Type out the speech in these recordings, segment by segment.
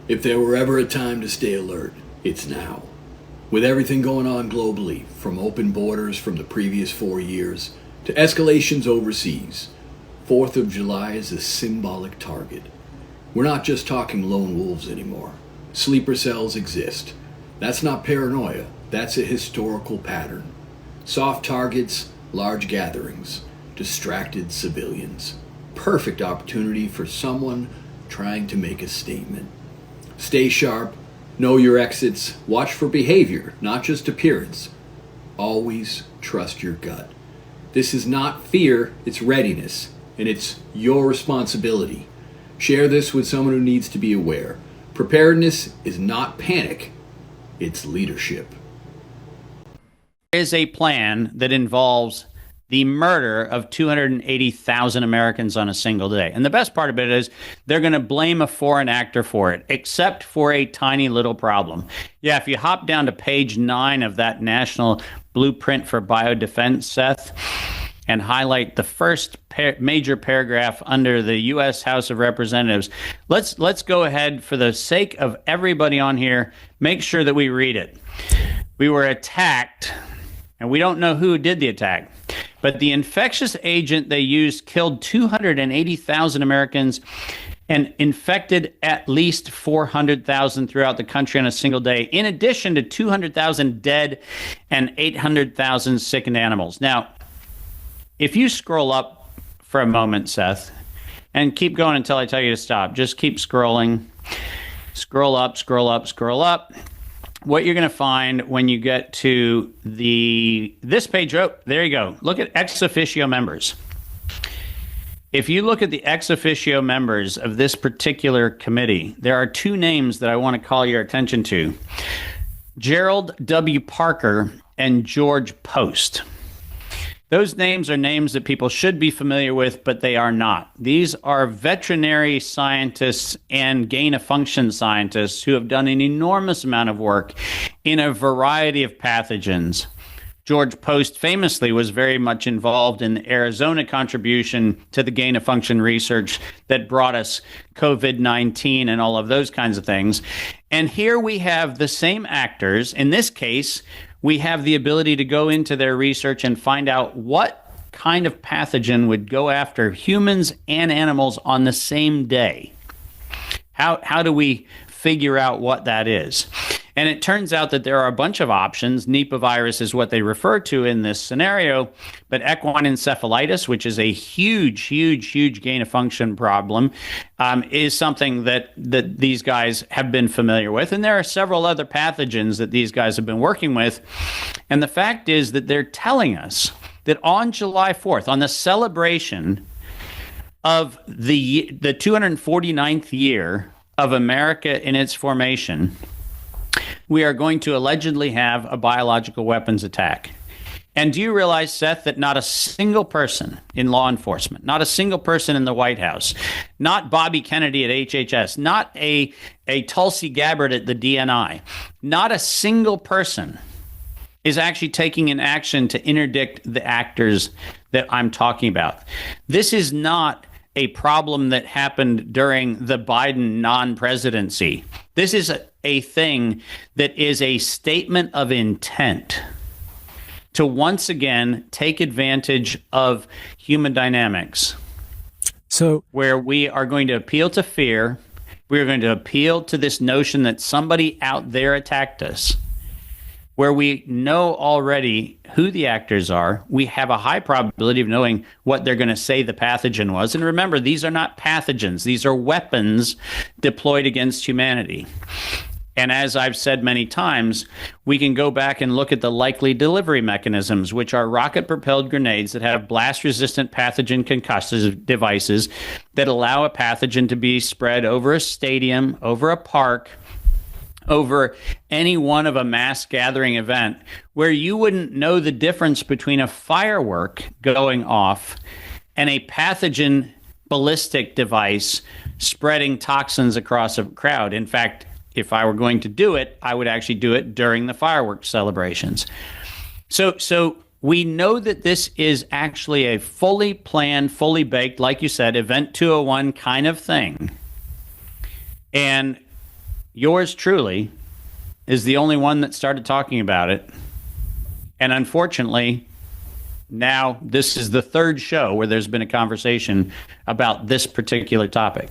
If there were ever a time to stay alert, it's now. With everything going on globally, from open borders from the previous 4 years to escalations overseas, 4th of July is a symbolic target. We're not just talking lone wolves anymore. Sleeper cells exist. That's not paranoia, that's a historical pattern. Soft targets, large gatherings, distracted civilians. Perfect opportunity for someone trying to make a statement. Stay sharp, know your exits, watch for behavior, not just appearance. Always trust your gut. This is not fear, it's readiness, and it's your responsibility. Share this with someone who needs to be aware. Preparedness is not panic, it's leadership. There is a plan that involves the murder of 280,000 Americans on a single day. And the best part of it is they're going to blame a foreign actor for it, except for a tiny little problem. Yeah, if you hop down to page 9 of that National Blueprint for Biodefense, Seth, and highlight the first major paragraph under the U.S. House of Representatives, let's go ahead, for the sake of everybody on here, make sure that we read it. We were attacked, and we don't know who did the attack, but the infectious agent they used killed 280,000 Americans and infected at least 400,000 throughout the country on a single day, in addition to 200,000 dead and 800,000 sickened animals. Now, if you scroll up for a moment, Seth, and keep going until I tell you to stop, just keep scrolling. Scroll up, scroll up, scroll up. What you're going to find when you get to this page, oh, there you go. Look at ex officio members. If you look at the ex officio members of this particular committee, there are two names that I want to call your attention to: Gerald W. Parker and George Post. Those names are names that people should be familiar with, but they are not. These are veterinary scientists and gain-of-function scientists who have done an enormous amount of work in a variety of pathogens. George Post famously was very much involved in the Arizona contribution to the gain-of-function research that brought us COVID-19 and all of those kinds of things. And here we have the same actors. In this case, we have the ability to go into their research and find out what kind of pathogen would go after humans and animals on the same day. How do we figure out what that is? And it turns out that there are a bunch of options. Nipah virus is what they refer to in this scenario, but equine encephalitis, which is a huge gain-of-function problem, is something that these guys have been familiar with. And there are several other pathogens that these guys have been working with. And the fact is that they're telling us that on July 4th, on the celebration of the 249th year of America in its formation, we are going to allegedly have a biological weapons attack. And do you realize, Seth, that not a single person in law enforcement, not a single person in the White House, not Bobby Kennedy at HHS, not a Tulsi Gabbard at the DNI, not a single person is actually taking an action to interdict the actors that I'm talking about? This is not a problem that happened during the Biden non-presidency. This is a thing that is a statement of intent to once again take advantage of human dynamics. So, where we are going to appeal to fear, we are going to appeal to this notion that somebody out there attacked us, where we know already who the actors are. We have a high probability of knowing what they're going to say the pathogen was. And remember, these are not pathogens. These are weapons deployed against humanity. And as I've said many times, we can go back and look at the likely delivery mechanisms, which are rocket-propelled grenades that have blast-resistant pathogen concussive devices that allow a pathogen to be spread over a stadium, over a park, over any one of a mass gathering event, where you wouldn't know the difference between a firework going off and a pathogen ballistic device spreading toxins across a crowd. In fact, if I were going to do it, I would actually do it during the fireworks celebrations. So we know that this is actually a fully planned, fully baked, like you said, Event 201 kind of thing. And yours truly is the only one that started talking about it. And unfortunately, now this is the third show where there's been a conversation about this particular topic.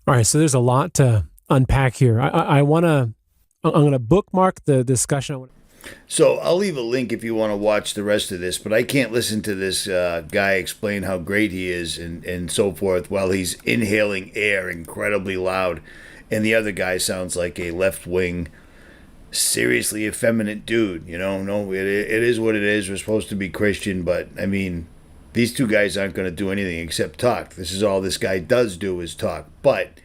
All right, so there's a lot to unpack here. I'm going to bookmark the discussion. So I'll leave a link if you want to watch the rest of this, but I can't listen to this guy explain how great he is and so forth while he's inhaling air incredibly loud, and the other guy sounds like a left-wing, seriously effeminate dude. No, it is what it is. We're supposed to be Christian, but I mean, these two guys aren't going to do anything except talk. This is all this guy does do is talk. But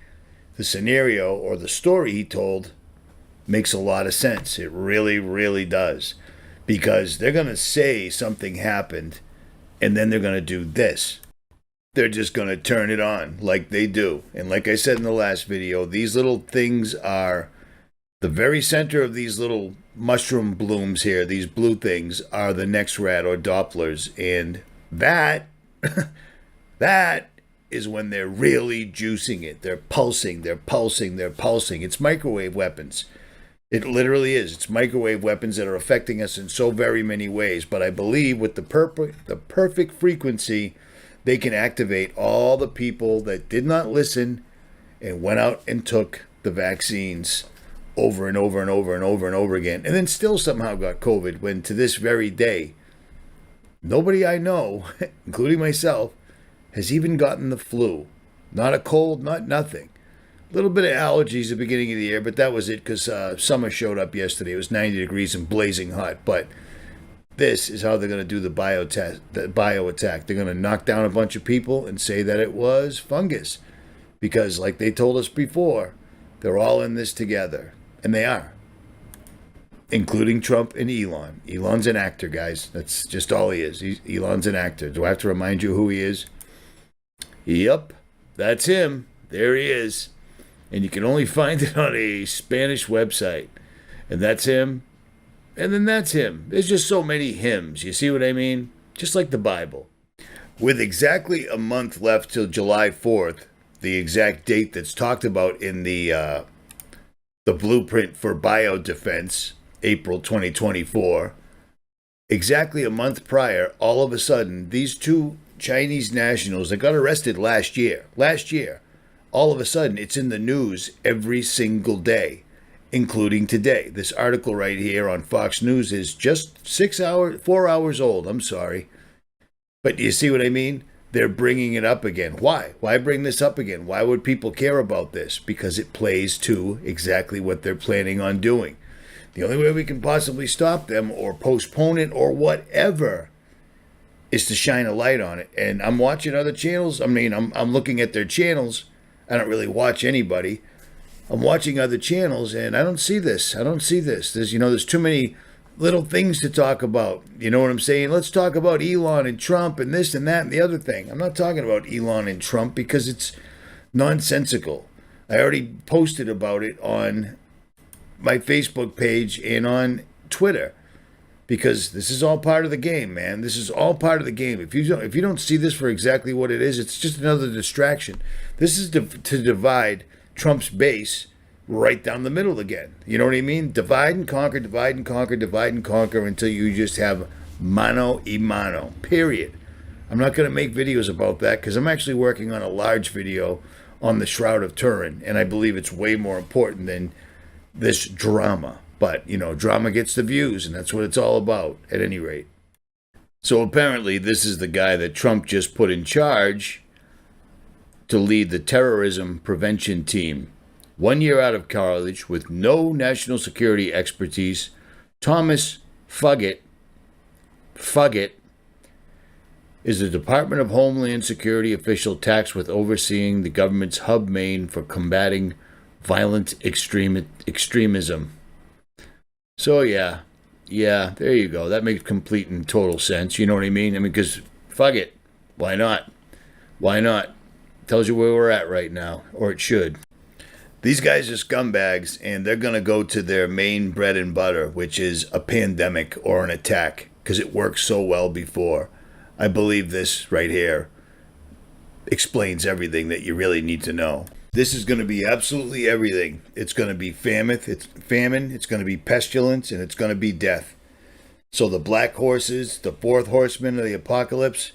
the scenario or the story he told makes a lot of sense. It really, really does. Because they're going to say something happened, and then they're going to do this. They're just going to turn it on like they do. And like I said in the last video, these little things are the very center of these little mushroom blooms here. These blue things are the NextRad or Dopplers. And that is when they're really juicing it. They're pulsing. It's microwave weapons. It literally is. It's microwave weapons that are affecting us in so very many ways. But I believe with the perfect frequency, they can activate all the people that did not listen and went out and took the vaccines over and over and over and over and over again, and then still somehow got COVID, when to this very day, nobody I know, including myself, has even gotten the flu. Not a cold, not nothing. A little bit of allergies at the beginning of the year, but that was it because summer showed up yesterday. It was 90 degrees and blazing hot. But this is how they're going to do the bio attack. They're going to knock down a bunch of people and say that it was fungus. Because like they told us before, they're all in this together. And they are. Including Trump and Elon. Elon's an actor, guys. That's just all he is. Elon's an actor. Do I have to remind you who he is? Yep, that's him. There he is. And you can only find it on a Spanish website. And that's him. And then that's him. There's just so many hymns. You see what I mean? Just like the Bible. With exactly a month left till July 4th, the exact date that's talked about in the blueprint for biodefense, April 2024, exactly a month prior, all of a sudden, these two Chinese nationals that got arrested last year, all of a sudden, it's in the news every single day, including today. This article right here on Fox News is just 4 hours old. I'm sorry. But you see what I mean? They're bringing it up again. Why? Why bring this up again? Why would people care about this? Because it plays to exactly what they're planning on doing. The only way we can possibly stop them or postpone it or whatever is to shine a light on it. And I'm watching other channels. I mean, I'm looking at their channels. I don't really watch anybody. I'm watching other channels and I don't see this. There's too many little things to talk about. You know what I'm saying? Let's talk about Elon and Trump and this and that and the other thing. I'm not talking about Elon and Trump because it's nonsensical. I already posted about it on my Facebook page and on Twitter because this is all part of the game, man. This is all part of the game. If you don't see this for exactly what it is, it's just another distraction. This is to divide Trump's base right down the middle again. You know what I mean? Divide and conquer until you just have mano y mano, period. I'm not going to make videos about that because I'm actually working on a large video on the Shroud of Turin, and I believe it's way more important than this drama. But, drama gets the views, and that's what it's all about, at any rate. So apparently this is the guy that Trump just put in charge to lead the terrorism prevention team. 1 year out of college with no national security expertise, Thomas Fuggett is the Department of Homeland Security official tasked with overseeing the government's hub main for combating violent extremism. So yeah, there you go. That makes complete and total sense. You know what I mean? Because fuck it. Why not? Tells you where we're at right now, or it should. These guys are scumbags, and they're going to go to their main bread and butter, which is a pandemic or an attack, because it worked so well before. I believe this right here explains everything that you really need to know. This is going to be absolutely everything. It's going to be famine, it's going to be pestilence, and it's going to be death. So the black horses, the fourth horseman of the apocalypse,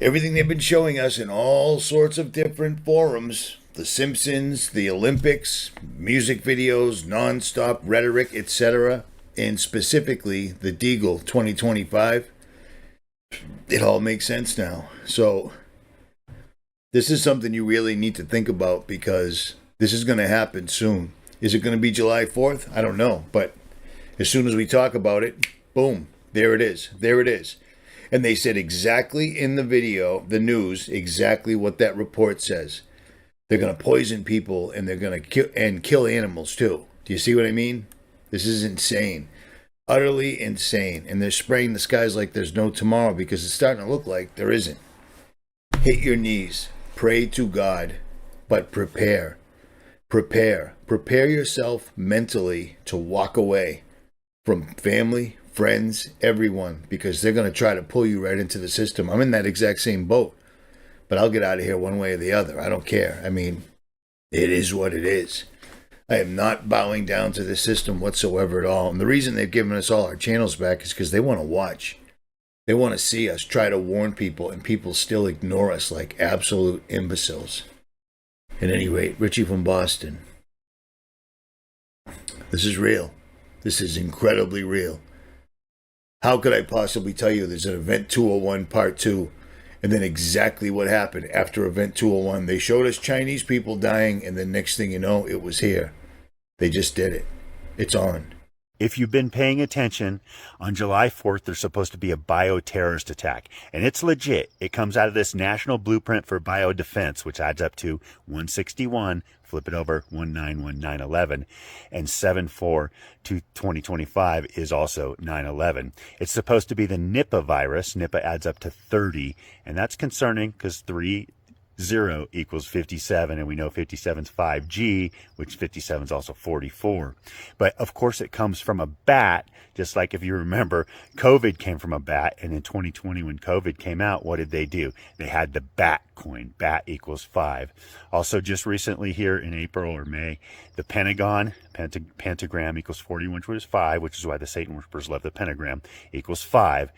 everything they've been showing us in all sorts of different forums, The Simpsons, the Olympics, music videos, nonstop rhetoric, etc., and specifically the Deagle 2025, it all makes sense now. So this is something you really need to think about because this is going to happen soon. Is it going to be July 4th? I don't know. But as soon as we talk about it, boom, there it is. There it is. And they said exactly in the video, the news, exactly what that report says. They're going to poison people and they're going to kill animals too. Do you see what I mean? This is insane. Utterly insane. And they're spraying the skies like there's no tomorrow because it's starting to look like there isn't. Hit your knees. Pray to God, but prepare. Prepare yourself mentally to walk away from family, friends, everyone, because they're going to try to pull you right into the system. I'm in that exact same boat, but I'll get out of here one way or the other. I don't care. I mean, it is what it is. I am not bowing down to the system whatsoever at all. And the reason they've given us all our channels back is because they want to watch. They want to see us try to warn people, and people still ignore us like absolute imbeciles. At any rate, Richie from Boston. This is real. This is incredibly real. How could I possibly tell you there's an Event 201 Part 2, and then exactly what happened after Event 201? They showed us Chinese people dying, and then next thing you know, it was here. They just did it. It's on. If you've been paying attention, on July 4th, there's supposed to be a bioterrorist attack. And it's legit. It comes out of this National Blueprint for Biodefense, which adds up to 161, flip it over, 191911, and 74 to 2025 is also 9/11. It's supposed to be the Nipah virus. Nipah adds up to 30, and that's concerning because 30 equals 57, and we know 57 is 5G, which 57 is also 44. But of course it comes from a bat, just like if you remember, COVID came from a bat, and in 2020 when COVID came out, what did they do? They had the bat coin, bat equals 5. Also just recently here in April or May, the Pentagon, pentagram equals 40, which was 5, which is why the Satan worshippers love the pentagram, equals 5.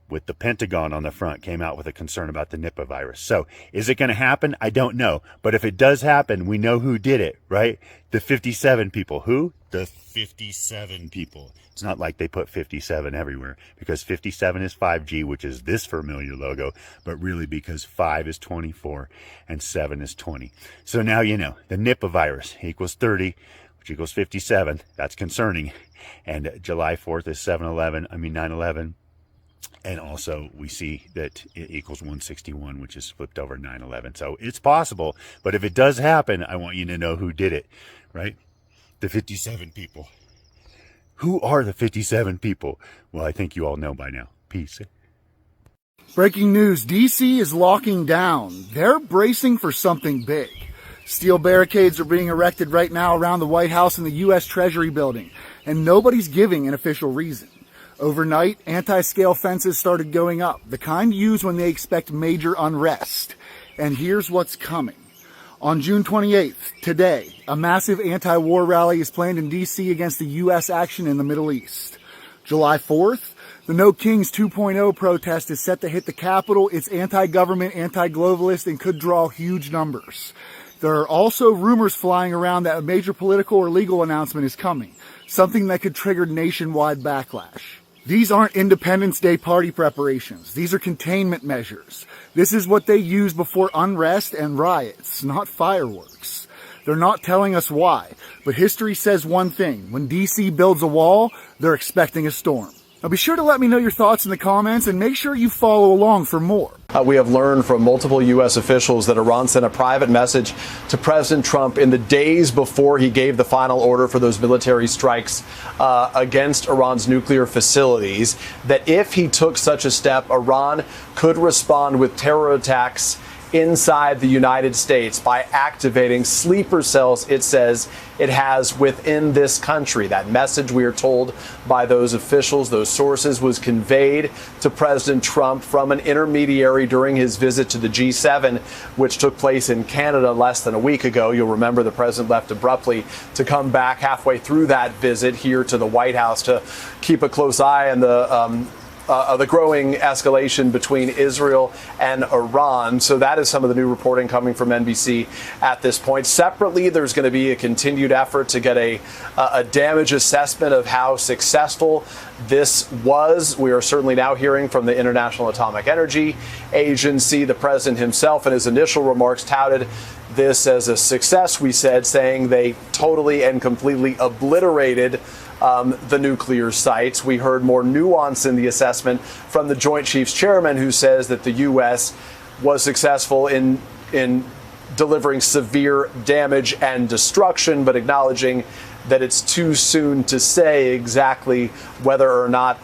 With the Pentagon on the front, came out with a concern about the Nipah virus. So is it going to happen? I don't know. But if it does happen, we know who did it, right? The 57 people. Who? The 57 people. It's not like they put 57 everywhere, because 57 is 5G, which is this familiar logo, but really because 5 is 24 and 7 is 20. So now you know. The Nipah virus equals 30, which equals 57. That's concerning. And July 4th is 9/11. And also we see that it equals 161, which is flipped over 9/11. So it's possible. But if it does happen, I want you to know who did it, right? The 57 people. Who are the 57 people? Well, I think you all know by now. Peace. Breaking news, DC is locking down. They're bracing for something big. Steel barricades are being erected right now around the White House and the U.S. Treasury building, and nobody's giving an official reason. Overnight, anti-scale fences started going up, the kind used when they expect major unrest. And here's what's coming. On June 28th, today, a massive anti-war rally is planned in D.C. against the U.S. action in the Middle East. July 4th, the No Kings 2.0 protest is set to hit the Capitol. It's anti-government, anti-globalist, and could draw huge numbers. There are also rumors flying around that a major political or legal announcement is coming, something that could trigger nationwide backlash. These aren't Independence Day party preparations. These are containment measures. This is what they use before unrest and riots, not fireworks. They're not telling us why, but history says one thing. When DC builds a wall, they're expecting a storm. Now be sure to let me know your thoughts in the comments, and make sure you follow along for more. We have learned from multiple U.S. officials that Iran sent a private message to President Trump in the days before he gave the final order for those military strikes against Iran's nuclear facilities, that if he took such a step, Iran could respond with terror attacks inside the United States by activating sleeper cells, it says it has within this country. That message, we are told by those officials, those sources, was conveyed to President Trump from an intermediary during his visit to the G7, which took place in Canada less than a week ago. You'll remember the president left abruptly to come back halfway through that visit here to the White House to keep a close eye on the growing escalation between Israel and Iran. So that is some of the new reporting coming from NBC at this point. Separately, there's going to be a continued effort to get a damage assessment of how successful this was. We are certainly now hearing from the International Atomic Energy Agency. The president himself in his initial remarks touted this as a success, we said, saying they totally and completely obliterated the nuclear sites. We heard more nuance in the assessment from the Joint Chiefs Chairman, who says that the U.S. was successful in delivering severe damage and destruction, but acknowledging that it's too soon to say exactly whether or not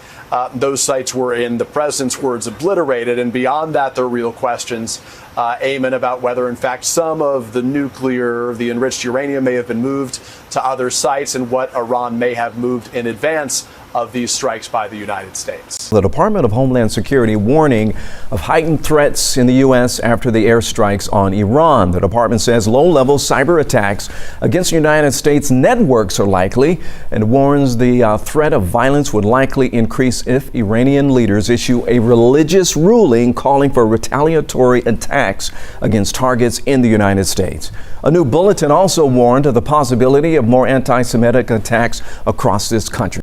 those sites were, in the president's words, obliterated. And beyond that, there are real questions, Eamon, about whether, in fact, some of the nuclear, the enriched uranium may have been moved to other sites and what Iran may have moved in advance of these strikes by the United States. The Department of Homeland Security warning of heightened threats in the U.S. after the airstrikes on Iran. The department says low-level cyber attacks against the United States networks are likely and warns the threat of violence would likely increase if Iranian leaders issue a religious ruling calling for retaliatory attacks against targets in the United States. A new bulletin also warned of the possibility of more anti-Semitic attacks across this country.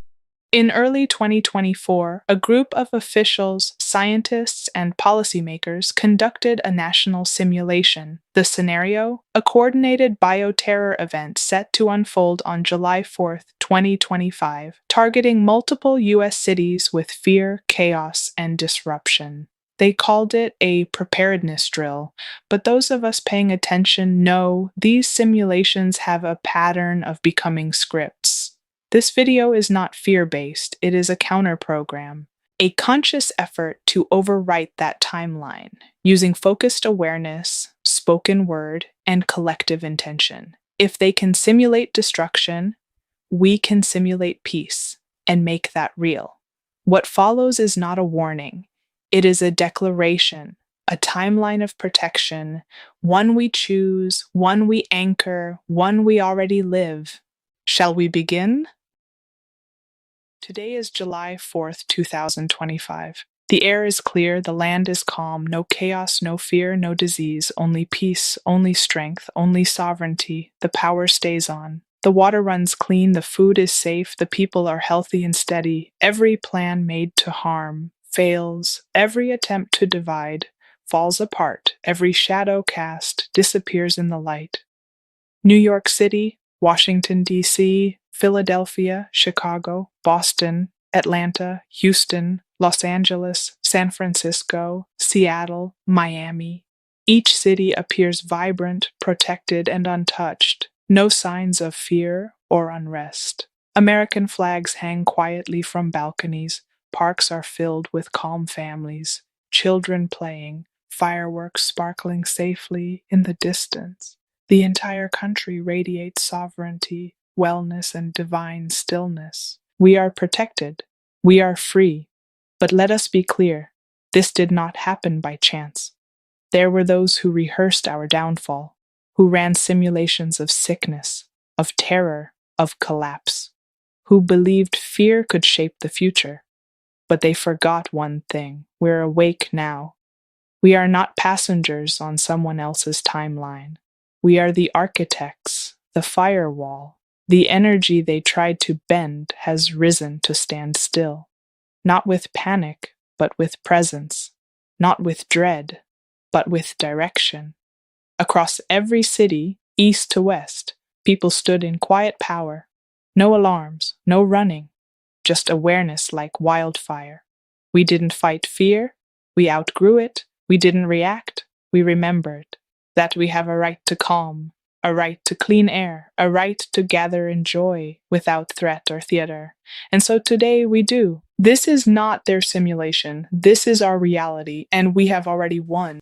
In early 2024, a group of officials, scientists, and policymakers conducted a national simulation. The scenario? A coordinated bioterror event set to unfold on July 4, 2025, targeting multiple U.S. cities with fear, chaos, and disruption. They called it a preparedness drill, but those of us paying attention know these simulations have a pattern of becoming scripts. This video is not fear-based, it is a counter-program, a conscious effort to overwrite that timeline, using focused awareness, spoken word, and collective intention. If they can simulate destruction, we can simulate peace and make that real. What follows is not a warning, it is a declaration, a timeline of protection, one we choose, one we anchor, one we already live. Shall we begin? Today is July 4th, 2025. The air is clear, the land is calm, no chaos, no fear, no disease, only peace, only strength, only sovereignty. The power stays on. The water runs clean, the food is safe, the people are healthy and steady. Every plan made to harm fails, every attempt to divide falls apart, every shadow cast disappears in the light. New York City, Washington, D.C., Philadelphia, Chicago, Boston, Atlanta, Houston, Los Angeles, San Francisco, Seattle, Miami. Each city appears vibrant, protected, and untouched. No signs of fear or unrest. American flags hang quietly from balconies. Parks are filled with calm families, children playing, fireworks sparkling safely in the distance. The entire country radiates sovereignty, wellness, and divine stillness. We are protected. We are free. But let us be clear, this did not happen by chance. There were those who rehearsed our downfall, who ran simulations of sickness, of terror, of collapse, who believed fear could shape the future. But they forgot one thing. We're awake now. We are not passengers on someone else's timeline. We are the architects, the firewall. The energy they tried to bend has risen to stand still, not with panic, but with presence, not with dread, but with direction. Across every city, east to west, people stood in quiet power. No alarms, no running, just awareness like wildfire. We didn't fight fear, we outgrew it, we didn't react, we remembered that we have a right to calm, a right to clean air, a right to gather in joy without threat or theater. And so today we do. This is not their simulation. This is our reality, and we have already won.